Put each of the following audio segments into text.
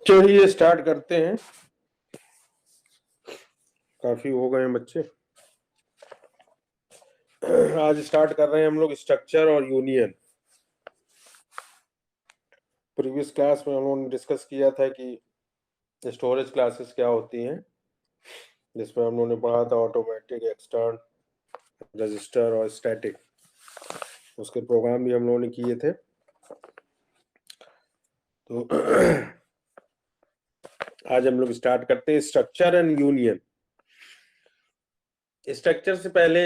चलिए स्टार्ट करते हैं। काफी हो गए हैं बच्चे। आज स्टार्ट कर रहे हैं हम लोग स्ट्रक्चर और यूनियन। प्रीवियस क्लास में हम लोगों ने डिस्कस किया था कि स्टोरेज क्लासेस क्या होती हैं, जिसमें हम लोगों ने पढ़ा था ऑटोमेटिक, एक्सटर्न, रजिस्टर और स्टैटिक। उसके प्रोग्राम भी हम लोगों ने किए थे। तो आज हम लोग स्टार्ट करते हैं स्ट्रक्चर एंड यूनियन। स्ट्रक्चर से पहले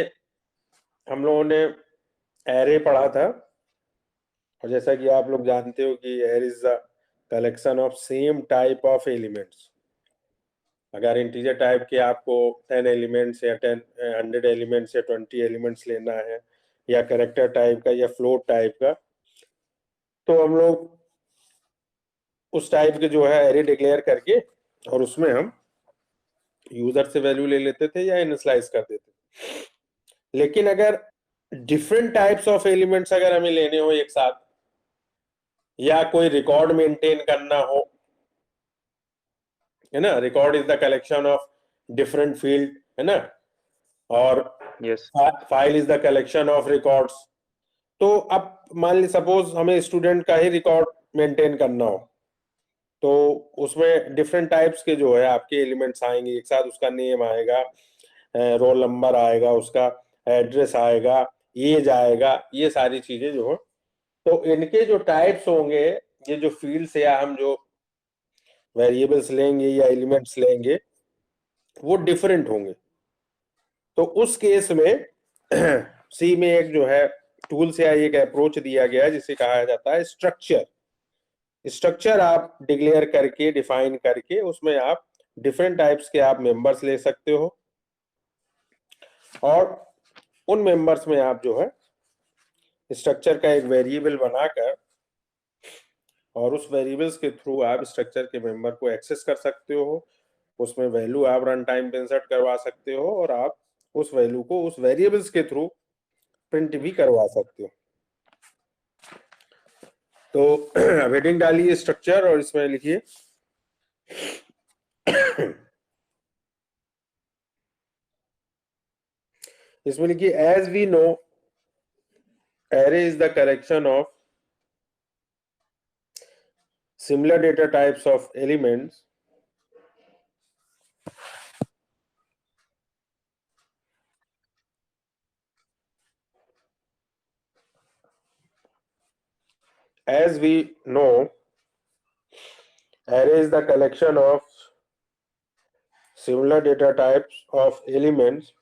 हम लोगों ने एरे पढ़ा था, और जैसा कि आप लोग जानते हो कि array is the collection of same type of elements. अगर इंटीजर टाइप के आपको 10 एलिमेंट्स या 100 एलिमेंट्स या 20 एलिमेंट्स लेना है, या कैरेक्टर टाइप का या फ्लोट टाइप का, तो हम लोग उस टाइप के जो है एरे डिक्लेयर करके और उसमें हम यूजर से वैल्यू ले लेते थे या इनिशियलाइज कर देते। लेकिन अगर डिफरेंट टाइप्स ऑफ एलिमेंट्स अगर हमें लेने हो एक साथ, या कोई रिकॉर्ड मेंटेन करना हो, है ना, record is the collection of different field, है ना, और yes file is the collection of records. तो अब मान ली सपोज हमें स्टूडेंट का ही रिकॉर्ड मेंटेन करना हो, तो उसमें डिफरेंट टाइप्स के जो है आपके एलिमेंट्स आएंगे एक साथ। उसका नेम आएगा, रोल नंबर आएगा, उसका एड्रेस आएगा, एज आएगा, ये सारी चीजें जो है, तो इनके जो टाइप्स होंगे, ये जो फील्ड्स या हम जो वेरिएबल्स लेंगे या एलिमेंट्स लेंगे, वो डिफरेंट होंगे। तो उस केस में सी में एक जो है टूल्स या एक अप्रोच दिया गया है जिसे कहा जाता है स्ट्रक्चर। स्ट्रक्चर आप डिक्लेयर करके, डिफाइन करके, उसमें आप डिफरेंट टाइप्स के आप मेंबर्स ले सकते हो, और उन मेंबर्स में आप जो है स्ट्रक्चर का एक वेरिएबल बनाकर, और उस वेरिएबल्स के थ्रू आप स्ट्रक्चर के मेंबर को एक्सेस कर सकते हो। उसमें वैल्यू आप रन टाइम पे इंसर्ट करवा सकते हो, और आप उस वैल्यू को उस वेरिएबल्स के थ्रू प्रिंट भी करवा सकते हो। तो हेडिंग डालिए स्ट्रक्चर, और इसमें लिखिए इसमें लिखिए as we know array is the collection of similar data types of elements as we know, array is the collection of similar data types of elements,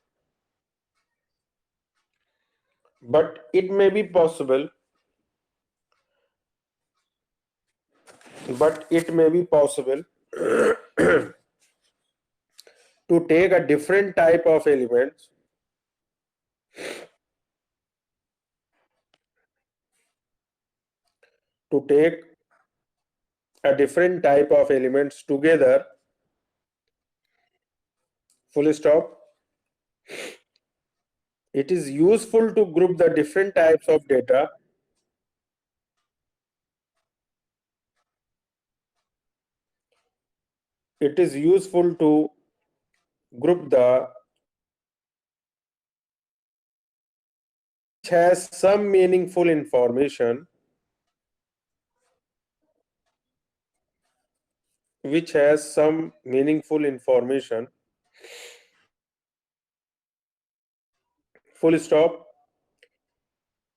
but it may be possible to take a different type of elements together, full stop. It is useful to group the different types of data it is useful to group the which has some meaningful information full stop.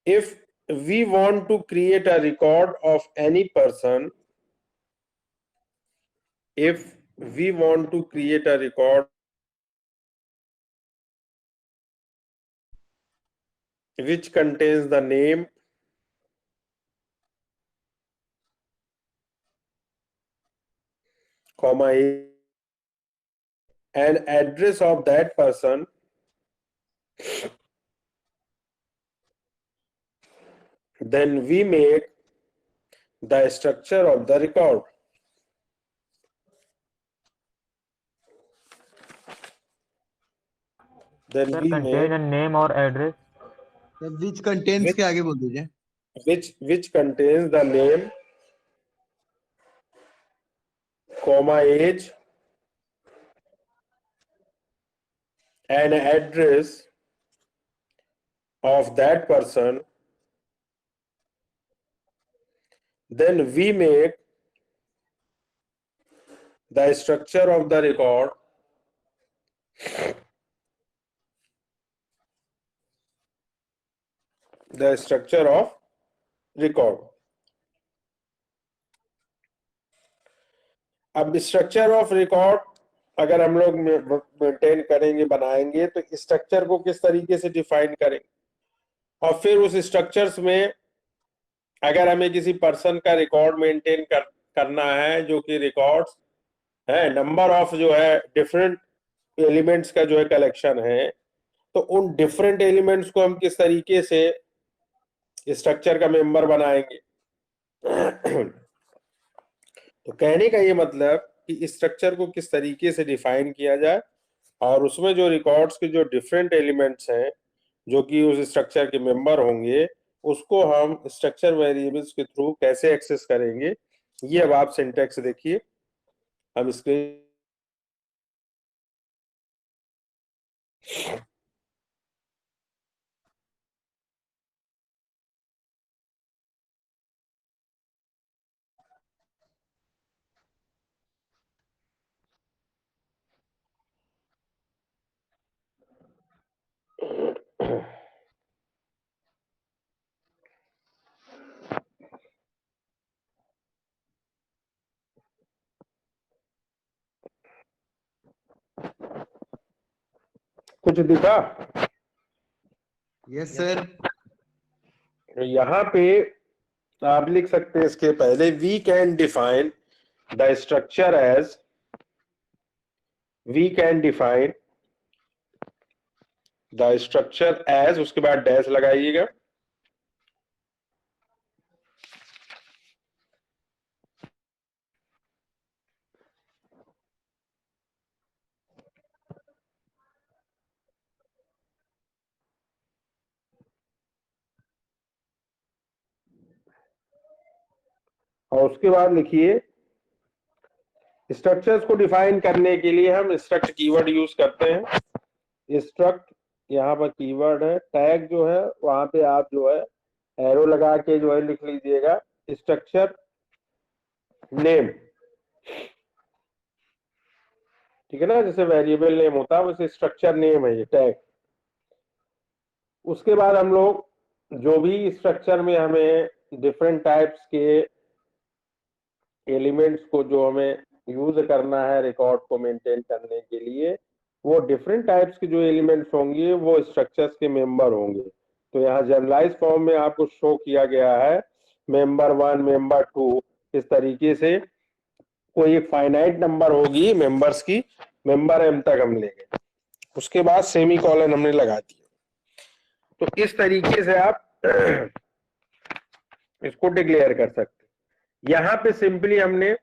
If we want to create a record of any person, which contains the name, comma, and address of that person, then we make the structure of the record. Then sir we contain make name और address which contains के आगे बोल दीजिए। which contains the name, comma age and address of that person, then we make the structure of the record अब structure of record अगर हम लोग maintain करेंगे, बनाएंगे, तो स्ट्रक्चर को किस तरीके से डिफाइन करेंगे, और फिर उस स्ट्रक्चर्स में अगर हमें किसी पर्सन का रिकॉर्ड मेंटेन करना है, जो कि रिकॉर्ड्स है, नंबर ऑफ जो है डिफरेंट एलिमेंट्स का जो है कलेक्शन है, तो उन डिफरेंट एलिमेंट्स को हम किस तरीके से स्ट्रक्चर का मेंबर बनाएंगे। तो कहने का ये मतलब कि स्ट्रक्चर को किस तरीके से डिफाइन किया जाए, और उसमें जो रिकॉर्ड्स के जो डिफरेंट एलिमेंट्स हैं जो कि उस स्ट्रक्चर के मेंबर होंगे, उसको हम स्ट्रक्चर वेरिएबल्स के थ्रू कैसे एक्सेस करेंगे। ये अब आप सिंटैक्स देखिए, हम स्क्रीन कुछ दिखा? Yes sir. यहाँ पे आप लिख सकते हैं इसके पहले, we can define the structure as, we can define the structure as, उसके बाद डैश लगाइएगा, और उसके बाद लिखिए स्ट्रक्चर्स को डिफाइन करने के लिए हम स्ट्रक्ट कीवर्ड यूज करते हैं। स्ट्रक्ट यहाँ पर कीवर्ड है, टैग जो है वहां पे आप जो है एरो लगा के जो है लिख लीजिएगा स्ट्रक्चर नेम, ठीक है ना, जैसे वेरिएबल नेम होता है वैसे स्ट्रक्चर नेम है ये टैग। उसके बाद हम लोग जो भी स्ट्रक्चर में हमें डिफरेंट टाइप्स के एलिमेंट्स को जो हमें यूज करना है रिकॉर्ड को मेंटेन करने के लिए, वो डिफरेंट टाइप्स के जो एलिमेंट्स होंगे वो स्ट्रक्चर्स के मेंबर होंगे। तो यहाँ जनरलाइज फॉर्म में आपको शो किया गया है मेंबर 1, मेंबर 2, इस तरीके से कोई एक फाइनाइट नंबर होगी मेंबर्स की, मेंबर m तक हम लेंगे, उसके बाद सेमी कॉलन हमने लगा दिया। तो इस तरीके से आप इसको डिक्लेयर कर सकते हैं। यहाँ पे सिंपली हमने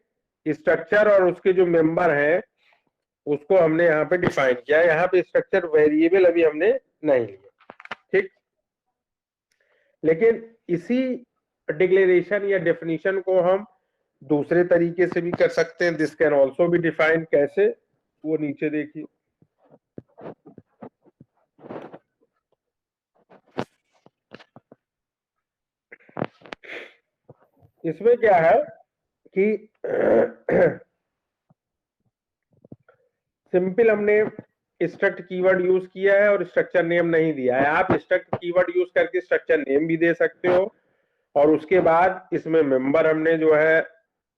स्ट्रक्चर और उसके जो मेंबर हैं उसको हमने यहाँ पे डिफाइन किया। यहाँ पे स्ट्रक्चर वेरिएबल अभी हमने नहीं लिया, ठीक। लेकिन इसी डिक्लेरेशन या डेफिनेशन को हम दूसरे तरीके से भी कर सकते हैं। This can also be define, कैसे, वो नीचे देखिए। इसमें क्या है कि सिंपल हमने स्ट्रक्ट कीवर्ड यूज किया है और स्ट्रक्चर नेम नहीं दिया है। आप स्ट्रक्ट कीवर्ड यूज करके स्ट्रक्चर नेम भी दे सकते हो, और उसके बाद इसमें मेंबर हमने जो है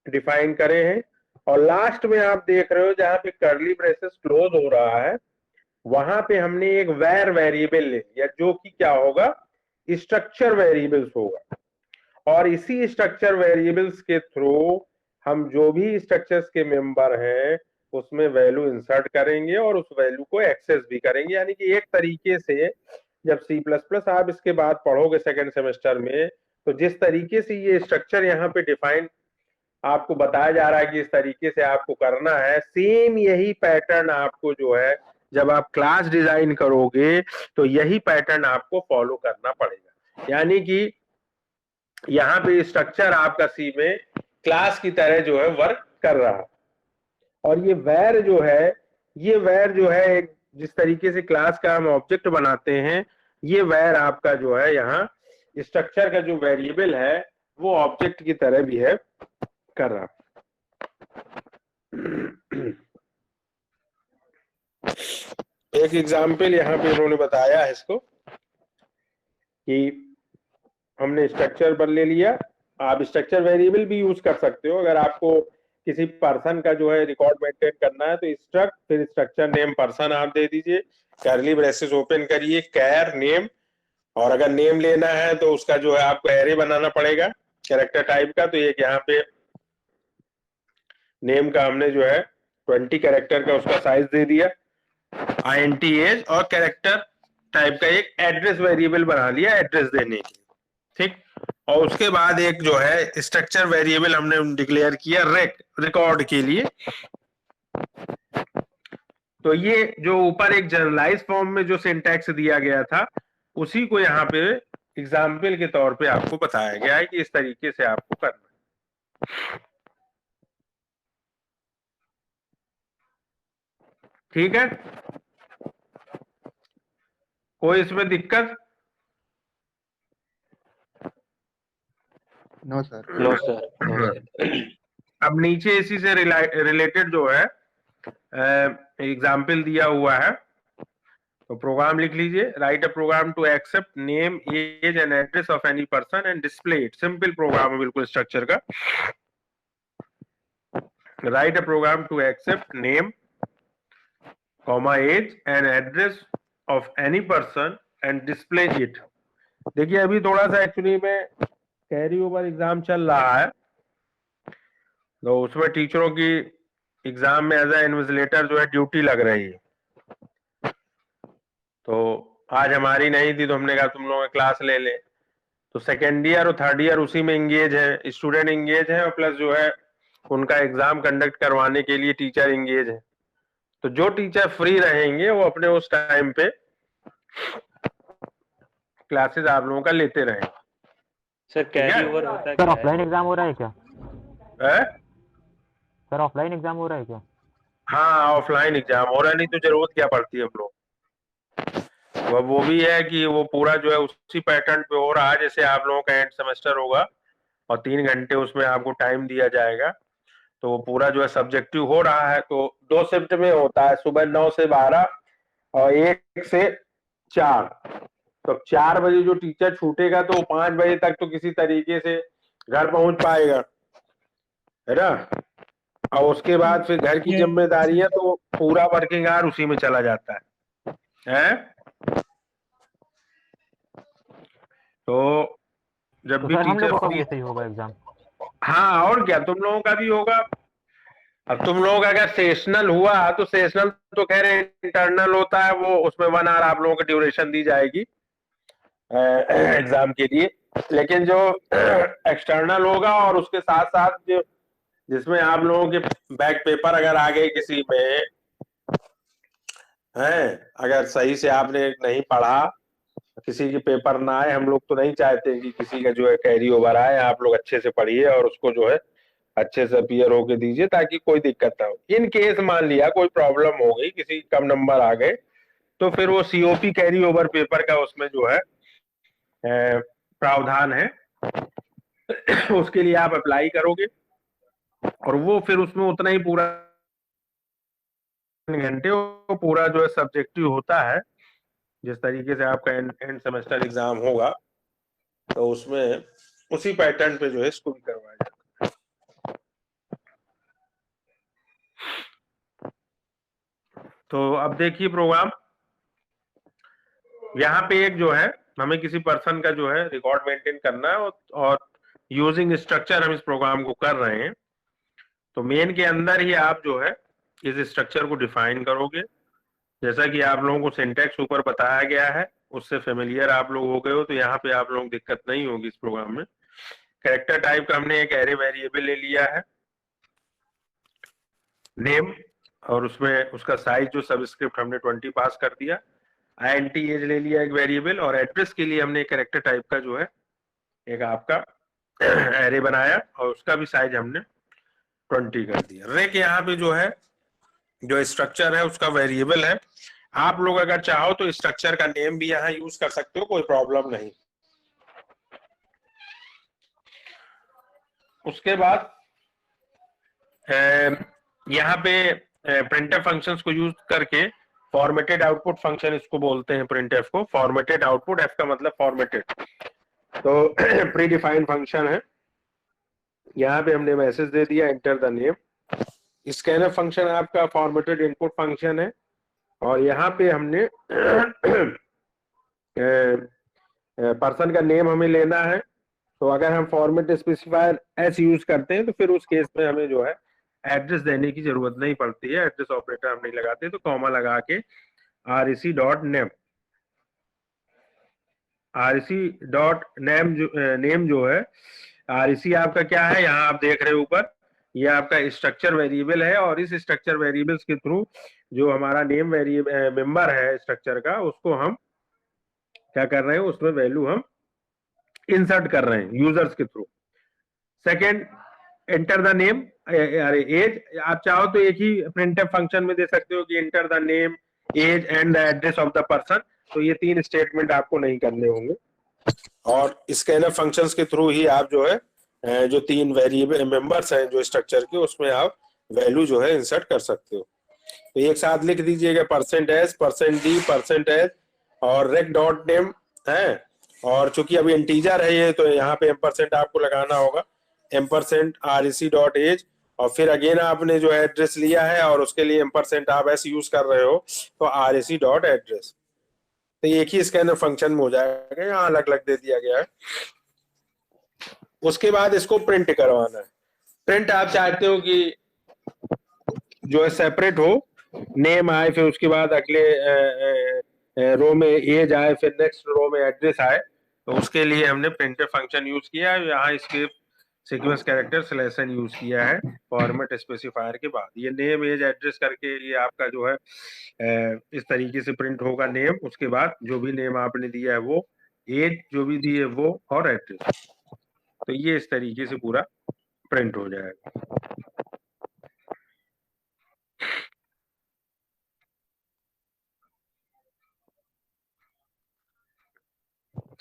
डिफाइन करे हैं, और लास्ट में आप देख रहे हो जहां पे कर्ली ब्रेसेस क्लोज हो रहा है वहां पे हमने एक वेर वेरिएबल ले लिया जो कि क्या होगा, स्ट्रक्चर वेरिएबल्स होगा। और इसी स्ट्रक्चर वेरिएबल्स के थ्रू हम जो भी स्ट्रक्चर्स के मेंबर हैं उसमें वैल्यू इंसर्ट करेंगे और उस वैल्यू को एक्सेस भी करेंगे। यानी कि एक तरीके से जब C++ आप इसके बाद पढ़ोगे सेकेंड सेमेस्टर में, तो जिस तरीके से ये स्ट्रक्चर यहाँ पे डिफाइन आपको बताया जा रहा है कि इस तरीके से आपको करना है, सेम यही पैटर्न आपको जो है जब आप क्लास डिजाइन करोगे तो यही पैटर्न आपको फॉलो करना पड़ेगा। यानी कि यहाँ पे स्ट्रक्चर आपका सी में क्लास की तरह जो है वर्क कर रहा है। और ये वैर जो है, ये वैर जो है एक जिस तरीके से क्लास का हम ऑब्जेक्ट बनाते हैं, ये वैर आपका जो है यहाँ स्ट्रक्चर का जो वेरिएबल है वो ऑब्जेक्ट की तरह बिहेव कर रहा। एक एग्जाम्पल यहाँ पे इन्होंने बताया है इसको कि हमने स्ट्रक्चर पर ले लिया। आप स्ट्रक्चर वेरिएबल भी यूज कर सकते हो अगर आपको किसी पर्सन का जो है रिकॉर्ड मेंटेन करना है, तो स्ट्रक्ट फिर स्ट्रक्चर नेम पर्सन आप दे दीजिए, कर्ली ब्रेसेस ओपन करिए, कैर नेम, और अगर नेम लेना है तो उसका जो है आपको एरे बनाना पड़ेगा कैरेक्टर टाइप का। तो एक यहाँ पे नेम का हमने जो है 20 कैरेक्टर का उसका साइज दे दिया, INT एज, और कैरेक्टर टाइप का एक एड्रेस वेरिएबल बना लिया एड्रेस देने के लिए, ठीक। और उसके बाद एक जो है स्ट्रक्चर वेरिएबल हमने डिक्लेयर किया रेक, रिकॉर्ड के लिए। तो ये जो ऊपर एक जनरलाइज फॉर्म में जो सिंटैक्स दिया गया था उसी को यहाँ पे एग्जाम्पल के तौर पे आपको बताया गया है कि इस तरीके से आपको करना, ठीक है। कोई इसमें दिक्कत? No sir. No sir. अब नीचे इसी से रिलेटेड जो है एग्जाम्पल दिया हुआ है, तो प्रोग्राम लिख लीजिए। Write a program to accept name age and address of any person and display it. Simple program है बिल्कुल स्ट्रक्चर का। Write a program to accept name comma age and address of any person and display it. देखिए अभी थोड़ा सा actually में carry over exam चल रहा है, तो उसमें टीचरों की एग्जाम में एज ए इन्विजिलेटर जो है ड्यूटी लग रही है। तो आज हमारी नहीं थी तो हमने कहा तुम लोग क्लास ले ले। तो सेकेंड ईयर और थर्ड ईयर उसी में इंगेज है, स्टूडेंट इंगेज है, और प्लस जो है उनका एग्जाम कंडक्ट करवाने के लिए टीचर इंगेज है। तो जो टीचर फ्री रहेंगे वो अपने उस टाइम पे क्लासेस आप लोगों का लेते रहेंगे। सर कैरी ओवर होता है सर क्या? ऑफलाइन एग्जाम हो रहा है क्या? है? सर ऑफलाइन एग्जाम हो रहा है क्या? हाँ ऑफलाइन एग्जाम हो रहा है, नहीं तो जरूरत क्या पड़ती है हम लोग। वो भी है कि वो पूरा जो है उसी पैटर्न पे हो रहा है जैसे आप लोगों का एंड सेमेस्टर होगा और 3 घंटे उसमें आपको टाइम दिया जाएगा। तो वो पूरा जो है सब्जेक्टिव हो रहा है। तो 2 शिफ्ट में होता है, सुबह 9 से 12 और 1 से 4। तो 4 बजे जो टीचर छूटेगा तो 5 बजे तक तो किसी तरीके से घर पहुंच पाएगा, है ना। और उसके बाद फिर घर की जिम्मेदारियां, तो पूरा वर्किंग आवर उसी में चला जाता है? तो जब तो भी सर हम टीचर लोगों का भी फ्री, ऐसे ही होगा एग्जाम? हाँ और क्या, तुम लोगों का भी होगा। अब तुम लोग अगर सेशनल हुआ तो सेशनल तो खैर इंटरनल होता है, वो उसमें 1 आवर आप लोगों को ड्यूरेशन दी जाएगी एग्जाम के लिए। लेकिन जो एक्सटर्नल होगा और उसके साथ साथ जो जिसमें आप लोगों के बैक पेपर अगर आ गए किसी में है, अगर सही से आपने नहीं पढ़ा, किसी के पेपर ना आए, हम लोग तो नहीं चाहते कि किसी का जो है कैरी ओवर आए। आप लोग अच्छे से पढ़िए और उसको जो है अच्छे से अपीयर होके दीजिए ताकि कोई दिक्कत ना हो। इन केस मान लिया कोई प्रॉब्लम हो गई, किसी कम नंबर आ गए, तो फिर वो COP कैरी ओवर पेपर का उसमें जो है प्रावधान है उसके लिए आप अप्लाई करोगे और वो फिर उसमें उतना ही पूरा घंटे वो पूरा जो है सब्जेक्टिव होता है। जिस तरीके से आपका एंड सेमेस्टर एग्जाम होगा तो उसमें उसी पैटर्न पे जो है इसको भी करवाया जाता है। तो अब देखिए प्रोग्राम, यहाँ पे एक जो है हमें किसी पर्सन का जो है रिकॉर्ड मेंटेन करना है और यूजिंग स्ट्रक्चर हम इस प्रोग्राम को कर रहे हैं। तो मेन के अंदर ही आप जो है इस स्ट्रक्चर को डिफाइन करोगे। जैसा कि आप लोगों को सिंटैक्स ऊपर बताया गया है उससे फेमिलियर आप लोग हो गए हो, तो यहाँ पे आप लोगों को दिक्कत नहीं होगी इस प्रोग्राम में। कैरेक्टर टाइप का हमने एक एरे वेरिएबल ले लिया है नेम, और उसमें उसका साइज जो सबस्क्रिप्ट हमने 20 पास कर दिया। INT एज ले लिया एक वेरिएबल, और एड्रेस के लिए हमने कैरेक्टर टाइप का जो है एक आपका एरे बनाया और उसका भी साइज हमने 20 कर दिया। रेक यहाँ पे जो है जो स्ट्रक्चर है उसका वेरिएबल है। आप लोग अगर चाहो तो स्ट्रक्चर का नेम भी यहाँ यूज कर सकते हो, कोई प्रॉब्लम नहीं। उसके बाद यहाँ पे प्रिंटफ फंक्शंस को यूज करके फॉर्मेटेड आउटपुट फंक्शन, इसको बोलते हैं प्रिंटफ को। फॉर्मेटेड आउटपुट, एफ का मतलब फॉर्मेटेड, तो प्री डिफाइंड फंक्शन है। यहाँ पे हमने मैसेज दे दिया enter the name. Scanf function आपका फॉर्मेटेड इनपुट फंक्शन है, और यहाँ पे हमने पर्सन का नेम हमें लेना है। तो अगर हम फॉर्मेट स्पेसिफायर एस यूज करते हैं तो फिर उस केस में हमें जो है एड्रेस देने की जरूरत नहीं पड़ती है, एड्रेस ऑपरेटर हम नहीं लगाते, तो कॉमा लगा के rec.name, rec.name जो है, rec आपका क्या है, यहाँ आप देख रहे हो ऊपर, ये आपका स्ट्रक्चर वेरिएबल है, और इस स्ट्रक्चर वेरिएबल्स के थ्रू जो हमारा नेम वेरिएबल मेंबर है स्ट्रक्चर का, उसको हम क्या कर रहे हैं, उसमें वैल्यू हम इंसर्ट कर रहे हैं यूजर्स के through. Second, enter the name, अरे एज, आप चाहो तो एक ही प्रिंटफ फंक्शन में दे सकते हो कि enter the name, age and the address of the person. तो ये 3 स्टेटमेंट आपको नहीं करने होंगे, और स्कैनफ फंक्शंस के थ्रू ही आप जो है जो 3 वेरिएबल मेंबर्स हैं जो स्ट्रक्चर के, उसमें आप वैल्यू जो है इंसर्ट कर सकते हो। तो एक साथ लिख दीजिएगा %s, %d, %s और rec.name है। और चूंकि अभी इंटीजर है ये, तो यहाँ पे एम्परसेंट आपको लगाना होगा, %rec.age, और फिर अगेन आपने जो एड्रेस लिया है और उसके लिए एम्परसेंट आप ऐसे यूज कर रहे हो, तो rec.address। तो एक ही स्कैनर फंक्शन में हो जाएगा, यहाँ अलग अलग दे दिया गया है। उसके बाद इसको प्रिंट करवाना है। प्रिंट आप चाहते हो कि जो है सेपरेट हो, नेम आए, फिर उसके बाद अगले रो में एज आए, फिर नेक्स्ट रो में एड्रेस आए, तो उसके लिए हमने प्रिंटर फंक्शन यूज किया है। यहाँ इसके सीक्वेंस कैरेक्टर सिलेक्शन यूज किया है फॉर्मेट स्पेसिफायर के बाद। ये नेम, एज, एड्रेस करके ये आपका जो है इस तरीके से प्रिंट होगा नेम, उसके बाद जो भी नेम आपने दिया है वो, एज जो भी दी है वो, और एड्रेस। तो ये इस तरीके से पूरा प्रिंट हो जाएगा।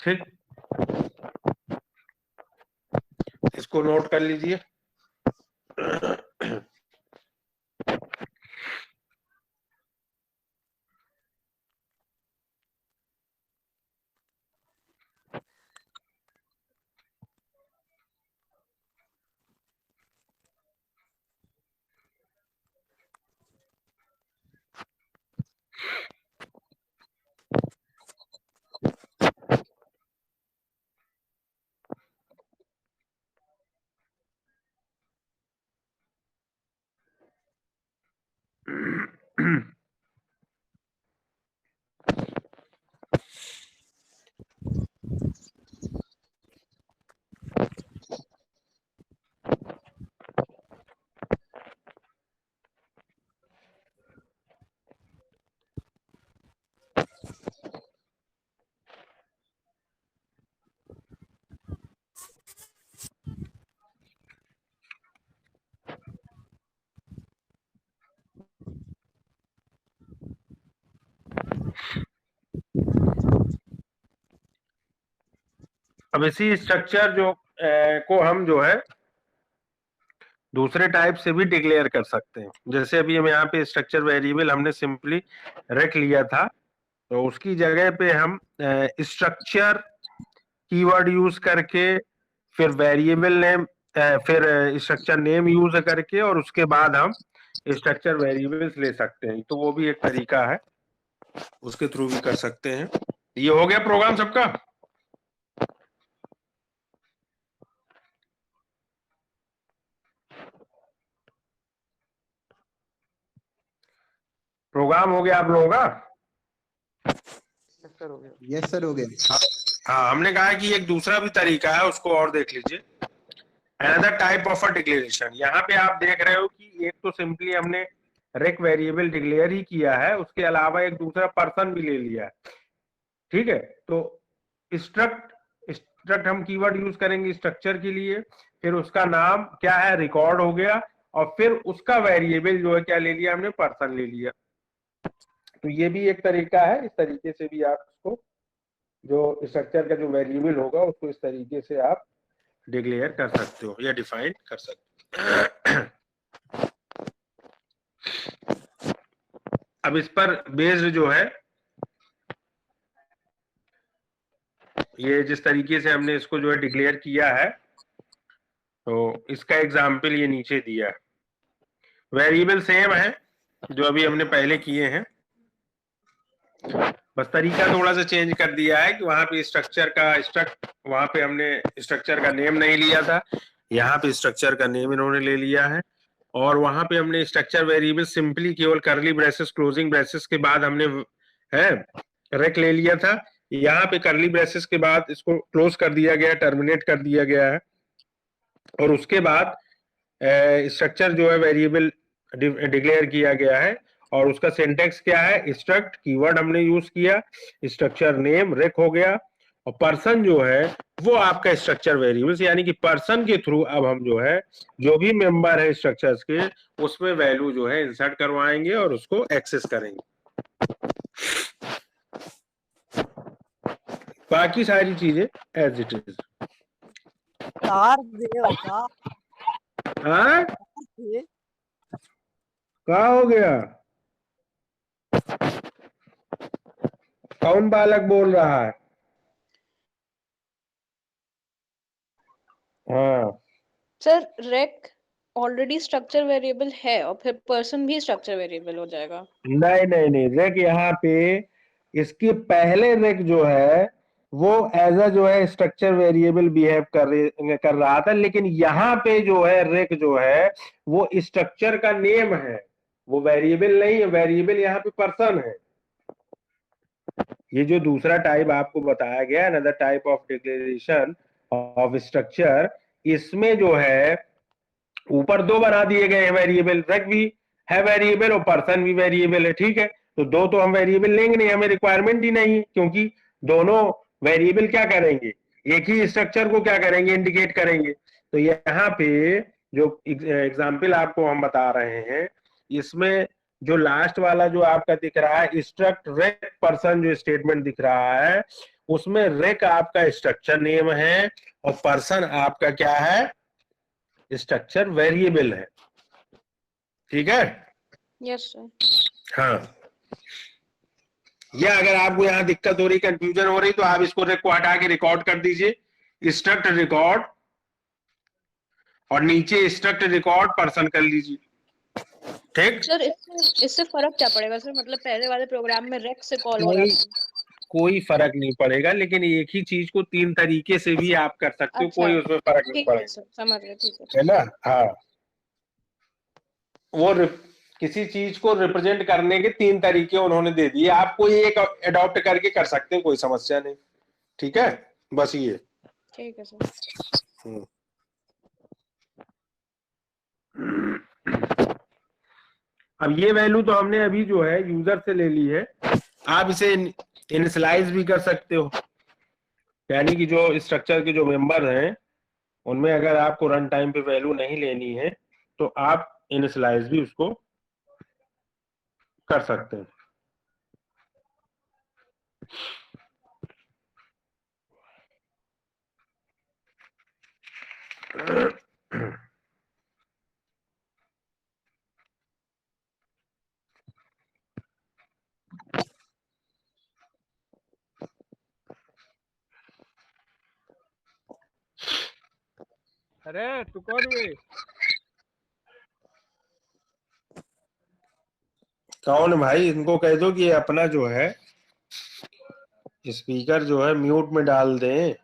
ठीक, इसको नोट कर लीजिए। अब इसी स्ट्रक्चर जो को हम जो है दूसरे टाइप से भी डिक्लेयर कर सकते हैं। जैसे अभी हम यहाँ पे स्ट्रक्चर वेरिएबल हमने सिंपली रख लिया था, तो उसकी जगह पे हम स्ट्रक्चर कीवर्ड यूज करके, फिर वेरिएबल नेम, फिर स्ट्रक्चर नेम यूज करके, और उसके बाद हम स्ट्रक्चर वेरिएबल्स ले सकते हैं। तो वो भी एक तरीका है, उसके थ्रू भी कर सकते हैं। ये हो गया प्रोग्राम सबका। प्रोग्राम हो गया आप लोगों का? यस सर, हो गया। हाँ, हमने कहा कि एक दूसरा भी तरीका है, उसको और देख लीजिए। Another type of a declaration. यहाँ पे आप देख रहे हो कि एक तो सिंपली हमने रेक वेरिएबल डिक्लेयर ही किया है, उसके अलावा एक दूसरा पर्सन भी ले लिया है। ठीक है, तो स्ट्रक्ट हम कीवर्ड यूज करेंगे स्ट्रक्चर के लिए, फिर उसका नाम क्या है, रिकॉर्ड हो गया, और फिर उसका वेरिएबल जो है क्या ले लिया हमने, पर्सन ले लिया। तो ये भी एक तरीका है, इस तरीके से भी आप इसको जो स्ट्रक्चर का जो वेरिएबल होगा उसको इस तरीके से आप डिक्लेयर कर सकते हो या डिफाइन कर सकते हो। अब इस पर बेस्ड जो है ये जिस तरीके से हमने इसको जो है डिक्लेयर किया है, तो इसका एग्जाम्पल ये नीचे दिया है। वेरिएबल सेम है जो अभी हमने पहले किए हैं, बस तरीका थोड़ा सा चेंज कर दिया है कि वहां पे वहां पे हमने स्ट्रक्चर का नेम नहीं लिया था, यहाँ पे स्ट्रक्चर का नेम इन्होंने ले लिया है। और वहां पे हमने स्ट्रक्चर वेरिएबल सिंपली केवल करली ब्रेसेस क्लोजिंग ब्रेसेस के बाद हमने है रेक ले लिया था। यहाँ पे करली ब्रेसेस के बाद इसको क्लोज कर दिया गया, टर्मिनेट कर दिया गया है। और उसके बाद स्ट्रक्चर जो है वेरिएबल डिक्लेयर किया गया है और उसका सिंटेक्स क्या है, स्ट्रक्ट कीवर्ड हमने यूज किया, स्ट्रक्चर नेम रेक हो गया, और पर्सन जो है वो आपका स्ट्रक्चर वेरिएबल्स, यानी कि पर्सन के थ्रू अब हम जो है जो भी मेंबर है स्ट्रक्चर्स के उसमें वैल्यू जो है इंसर्ट करवाएंगे और उसको एक्सेस करेंगे। बाकी सारी चीजें एज इट इज। हाँ क्या हो गया, कौन बालक बोल रहा है? हाँ सर रेक ऑलरेडी स्ट्रक्चर वेरिएबल है और फिर पर्सन भी स्ट्रक्चर वेरिएबल हो जाएगा। नहीं नहीं नहीं, रेक यहाँ पे इसके पहले रेक जो है वो एज अ जो है स्ट्रक्चर वेरिएबल बिहेव कर रहा था, लेकिन यहाँ पे जो है रेक जो है वो स्ट्रक्चर का नेम है, वो वेरिएबल नहीं है। वेरिएबल यहाँ पे पर्सन है। ये जो दूसरा टाइप आपको बताया गया, another type of declaration of structure, इसमें जो है ऊपर दो बना दिए गए हैं वेरिएबल, रेक भी है वेरिएबल और पर्सन भी वेरिएबल है। ठीक है, तो दो तो हम वेरिएबल लेंगे नहीं, हमें रिक्वायरमेंट ही नहीं है, क्योंकि दोनों वेरिएबल क्या करेंगे, एक ही स्ट्रक्चर को क्या करेंगे, इंडिकेट करेंगे। तो यहाँ पे जो एग्जाम्पल आपको हम बता रहे हैं, इसमें जो लास्ट वाला जो आपका दिख रहा है स्ट्रक्ट रेक पर्सन जो स्टेटमेंट दिख रहा है, उसमें रेक आपका स्ट्रक्चर नेम है और पर्सन आपका क्या है, स्ट्रक्चर वेरिएबल है। ठीक है, यस सर। हाँ, या अगर आपको यहाँ दिक्कत हो रही, कंफ्यूजन हो रही, तो आप इसको रेक को हटा के रिकॉर्ड कर दीजिए, स्ट्रक्ट रिकॉर्ड, और नीचे स्ट्रक्ट रिकॉर्ड पर्सन कर लीजिए। ठीक सर, इससे फर्क क्या पड़ेगा सर? मतलब पहले वाले प्रोग्राम में रेक से कॉल हो रहा था। कोई फर्क नहीं पड़ेगा, लेकिन एक ही चीज को तीन तरीके से भी आप कर सकते हो। अच्छा, कोई उसमें फर्क नहीं ठीक है पड़ेगा। सर, समझ गए, ठीक है ना। हाँ, वो किसी चीज को रिप्रेजेंट करने के तीन तरीके उन्होंने दे दिए, आप कोई एक अडॉप्ट करके कर सकते हैं, कोई समस्या नहीं। ठीक है, बस ये ठीक है सर। अब ये वैल्यू तो हमने अभी जो है यूजर से ले ली है, आप इसे इनिशियलाइज भी कर सकते हो, यानी कि जो स्ट्रक्चर के जो मेंबर हैं उनमें अगर आपको रन टाइम पे वैल्यू नहीं लेनी है तो आप इनिशियलाइज भी उसको कर सकते हैं। अरे तू कौन हुए? कौन भाई, इनको कह दो कि अपना जो है स्पीकर जो है म्यूट में डाल दें।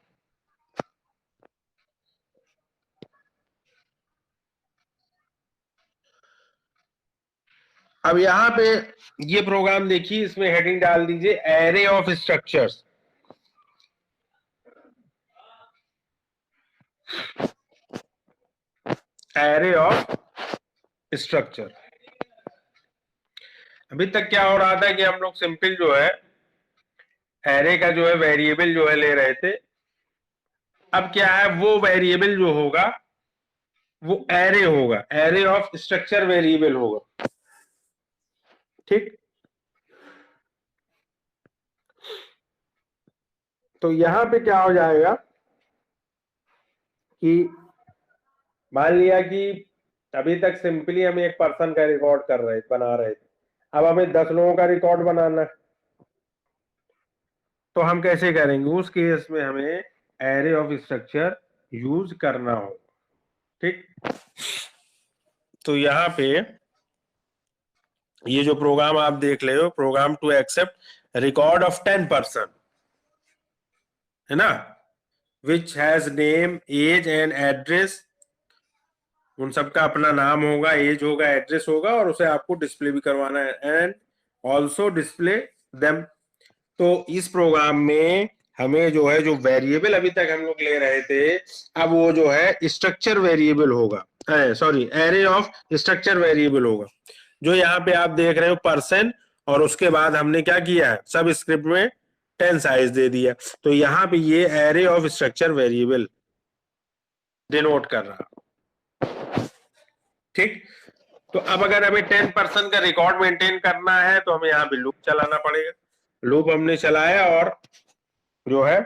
अब यहाँ पे ये प्रोग्राम देखिए, इसमें हेडिंग डाल दीजिए array of structures. Array of structure. अभी तक क्या हो रहा था कि हम लोग सिंपल जो है एरे का जो है वेरिएबल जो है ले रहे थे। अब क्या है, वो वेरिएबल जो होगा वो एरे होगा, एरे ऑफ स्ट्रक्चर वेरिएबल होगा। ठीक, तो यहां पे क्या हो जाएगा कि मान लिया कि अभी तक सिंपली हम एक पर्सन का रिकॉर्ड बना रहे थे, अब हमें 10 लोगों का रिकॉर्ड बनाना है, तो हम कैसे करेंगे? उस केस में हमें एरे ऑफ स्ट्रक्चर यूज करना होगा। ठीक, तो यहाँ पे ये जो प्रोग्राम आप देख रहे हो, program to accept record of 10 person, है ना, which has name, age and address, उन सबका अपना नाम होगा, एज होगा, एड्रेस होगा, और उसे आपको डिस्प्ले भी करवाना है, एंड ऑल्सो डिस्प्ले देम। तो इस प्रोग्राम में हमें जो है, जो वेरिएबल अभी तक हम लोग ले रहे थे, अब वो जो है स्ट्रक्चर वेरिएबल होगा, sorry array of structure variable होगा। जो यहाँ पे आप देख रहे हो पर्सन, और उसके बाद हमने क्या किया है, सब स्क्रिप्ट में 10 साइज दे दिया, तो यहाँ पे ये array of structure variable denote कर रहा। ठीक, तो अब अगर हमें 10 पर्सन का रिकॉर्ड मेंटेन करना है तो हमें यहाँ पे लूप चलाना पड़ेगा। लूप हमने चलाया, और जो है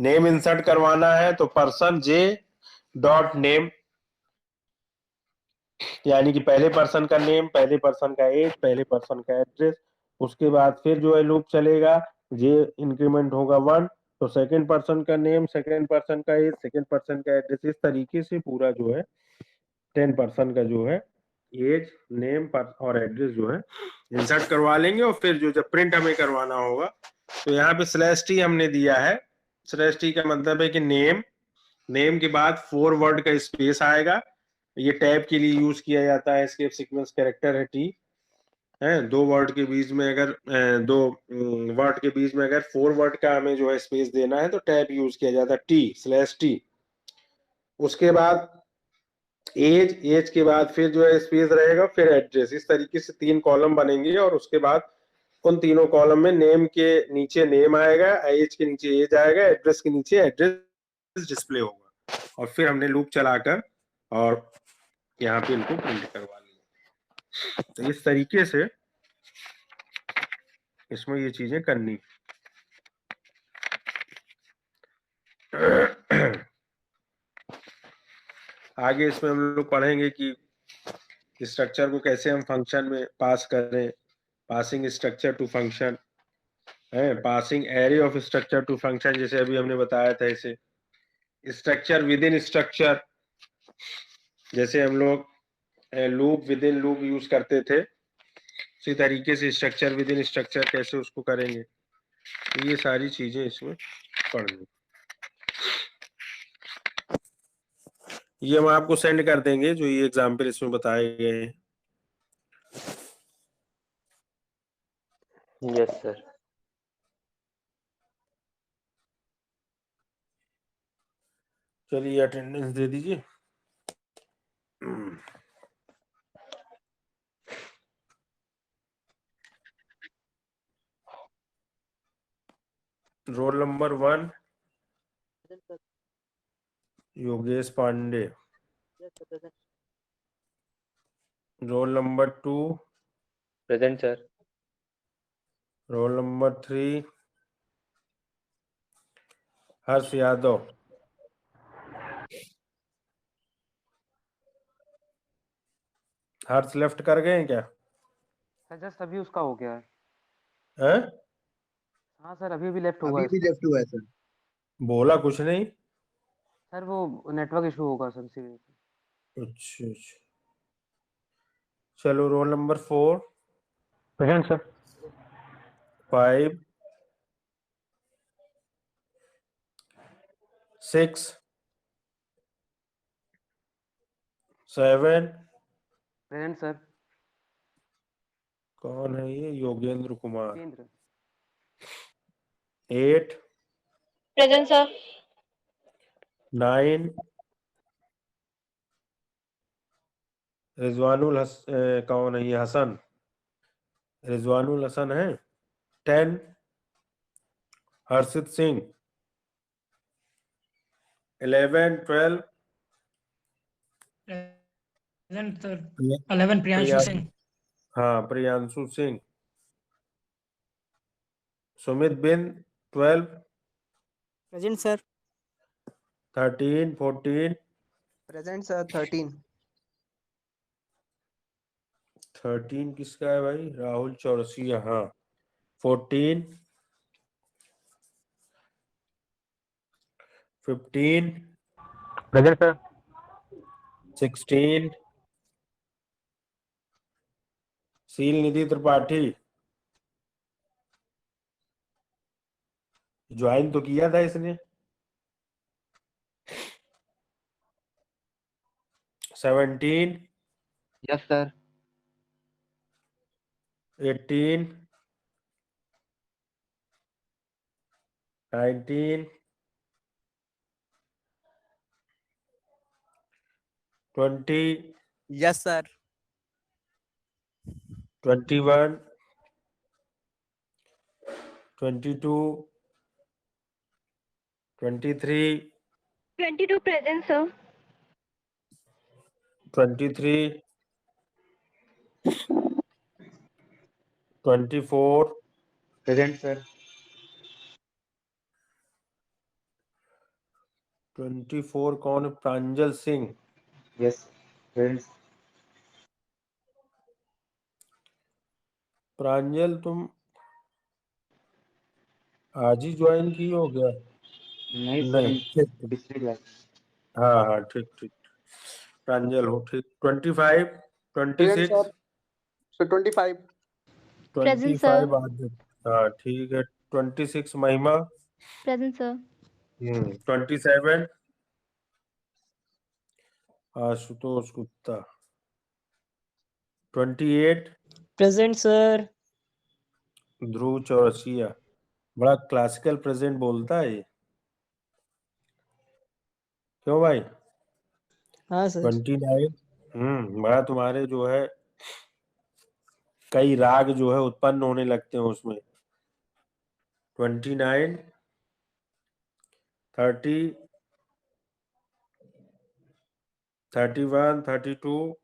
नेम इंसर्ट करवाना है, तो पर्सन जे डॉट नेम, यानी कि पहले पर्सन का नेम, पहले पर्सन का एज, पहले पर्सन का एड्रेस, उसके बाद फिर जो है लूप चलेगा, जे इंक्रीमेंट होगा 1, तो सेकंड पर्सन का नेम, सेकंड पर्सन का एज, सेकंड पर्सन का एड्रेस, इस तरीके से पूरा जो है 10 पर्सन का जो है एज, नेम और एड्रेस जो है इंसर्ट करवा लेंगे। और फिर जो जब प्रिंट हमें करवाना होगा, तो यहाँ पे /t हमने दिया है। /t का मतलब है कि नेम के बाद 4 वर्ड का स्पेस आएगा, ये टैब के लिए यूज किया जाता है, एस्केप सीक्वेंस कैरेक्टर है टी, है 2 वर्ड के बीच में, अगर 2 वर्ड के बीच में अगर 4 वर्ड का हमें जो है स्पेस देना है तो टैब यूज किया जाता है /t। उसके बाद एज के बाद फिर जो है स्पेस रहेगा, फिर एड्रेस, इस तरीके से 3 कॉलम बनेंगे, और उसके बाद उन तीनों कॉलम में नेम के नीचे नेम आएगा, एज के नीचे एज आएगा, एड्रेस के नीचे एड्रेस डिस्प्ले होगा, और फिर हमने लूप चलाकर और यहाँ पे इनको प्रिंट करवा लिया। तो इस तरीके से इसमें ये चीजें करनी। आगे इसमें हम लोग पढ़ेंगे कि स्ट्रक्चर को कैसे हम फंक्शन में पास करें, पासिंग स्ट्रक्चर टू फंक्शन है, passing array of structure to function, जैसे अभी हमने बताया था, इसे स्ट्रक्चर विद इन स्ट्रक्चर, जैसे हम लोग loop with in loop use करते थे, उसी तरीके से स्ट्रक्चर विद इन स्ट्रक्चर कैसे उसको करेंगे, तो ये सारी चीजें इसमें पढ़नी। ये हम आपको सेंड कर देंगे, जो ये एग्जाम्पल इसमें बताए गए हैं। Yes sir. चलिए अटेंडेंस दे दीजिए। Roll number 1 Yogesh Pandey, roll number 2 present sir. Roll number 3 Harsh Yadav, Harsh left कर गए हैं क्या? सर जस्ट अभी उसका हो गया है। हैं? हाँ सर अभी भी लेफ्ट होगा अभी भी इसका। लेफ्ट हुआ है सर। बोला कुछ नहीं। सर वो नेटवर्क इशू होगा सर, इसी वजह से। अच्छा अच्छा, चलो roll number 4 present sir. 5 6 7, present sir. कौन है ये? योगेंद्र कुमार। केंद्र। 8 प्रेजेंट सर। 9 कौन है ये? हसन, रिजवानुल हसन है। 10 हर्षित सिंह। 11 12 present sir 11 Priyanshu Singh. हाँ, प्रियांशु सिंह। सुमित बिन 12, प्रेजेंट सर। 13, 14, present sir 13। 13 किसका है भाई? राहुल चौरसिया। हाँ, 14, 15, प्रेजेंट सर। 16, शील निधि त्रिपाठी। ज्वाइन तो किया था इसने। 17, yes sir. 18, 19, 20, yes sir. 21, 22, 23, 22 present, sir. 23, 24, present sir. 24 कौन है? प्रांजल सिंह। Yes present. प्रांजल, तुम आज ही ज्वाइन की हो गया? नहीं नहीं, सर, ठीक। पिछली क्लास। हाँ हाँ, ठीक ठीक। प्रांजल हो, ठीक। 25, 26, सर 25। Present, sir. 25 आज। हाँ, ठीक है। 26 महिमा। Present, sir. 27 Ashutosh Gupta. 28 present sir. Dhruv Chaurasia. बड़ा क्लासिकल प्रेजेंट बोलता है ये। क्यों भाई? हाँ सर। 29। बड़ा तुम्हारे जो है कई राग जो है उत्पन्न होने लगते हैं उसमें। 29, 30, 31, 32,